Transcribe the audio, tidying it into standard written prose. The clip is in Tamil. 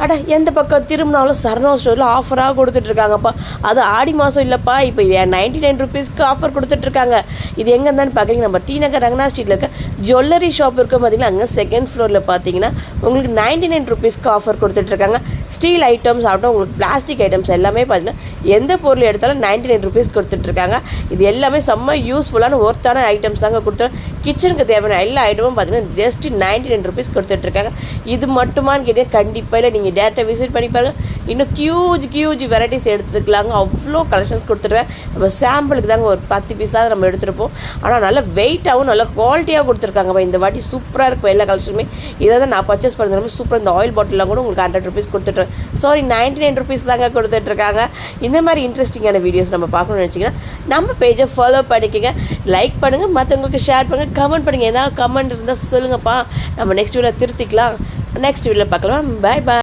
அட எந்த பக்கம் திரும்பினாலும் சரணா ஸ்டோரில் ஆஃபராக கொடுத்துட்ருக்காங்கப்பா. அது ஆடி மாதம் இல்லைப்பா, இப்போ 99 ருபீஸ்க்கு ஆஃபர் கொடுத்துட்ருக்காங்க. இது எங்கே இருந்தாலும் பார்க்குறீங்க, நம்ம டி நகர் ரங்கநாத் ஸ்ட்ரீட்டில் இருக்க ஜுவல்லரி ஷாப் இருக்க பார்த்தீங்கன்னா அங்கே செகண்ட் ஃப்ளோரில் பார்த்தீங்கன்னா உங்களுக்கு 99 ருபீஸ்க்கு ஆஃபர் கொடுத்துட்ருக்காங்க. ஸ்டீல் ஐட்டம்ஸ் ஆகட்டும், உங்களுக்கு பிளாஸ்டிக் ஐட்டம்ஸ் எல்லாமே பார்த்தீங்கன்னா எந்த பொருள் எடுத்தாலும் 99 ருபீஸ் கொடுத்துட்ருக்காங்க. இது எல்லாமே செம்ம யூஸ்ஃபுல்லான ஒர்த்தான ஐட்டம்ஸ் தாங்க கொடுத்துருவோம். கிச்சனுக்கு தேவையான எல்லா ஐட்டமும் பார்த்தீங்கன்னா ஜஸ்ட் 99 ருபீஸ் கொடுத்துட்ருக்காங்க. இது மட்டுமான்னு கேட்டீங்கன்னா கண்டிப்பாக இல்லை, நீங்கள் டேரெக்டாக விசிட் பண்ணி பாருங்கள். இன்னும் கியூஜ் வெரைட்டிஸ் எடுத்துக்கலாங்க. அவ்வளோ கலெக்ஷன்ஸ் கொடுத்துட்றேன். நம்ம சாம்பிளுக்கு தாங்க ஒரு 10 பீஸ் தான் நம்ம எடுத்துருப்போம். ஆனால் நல்ல வெயிட்டாகவும் நல்ல குவாலிட்டியாக கொடுத்துருக்காங்கப்பா. இந்த வாட்டி சூப்பராக இருக்கும் எல்லா கலெக்ஷனுமே. இதை தான் நான் பர்ச்சேஸ் பண்ணுறது சூப்பராக. இந்த ஆயில் பாட்டிலாம் கூட உங்களுக்கு 100 ருபீஸ் கொடுத்துட்றேன். சாரி 99 ருபீஸ் தாங்க கொடுத்துட்ருக்காங்க. இந்த மாதிரி இன்ட்ரெஸ்டிங்கான வீடியோஸ் நம்ம பார்க்கணும்னு நினச்சிங்கன்னா நம்ம பேஜை ஃபாலோ பண்ணிக்கோங்க, லைக் பண்ணுங்கள், மற்றவங்களுக்கு ஷேர் பண்ணுங்கள், கமெண்ட் பண்ணுங்கள். ஏதாவது கமெண்ட் இருந்தால் சொல்லுங்கப்பா, நம்ம நெக்ஸ்ட் வீடியோவில் திருத்திக்கலாம். நெக்ஸ்ட் வீடியோவில் பார்க்கலாம். பாய் பாய்.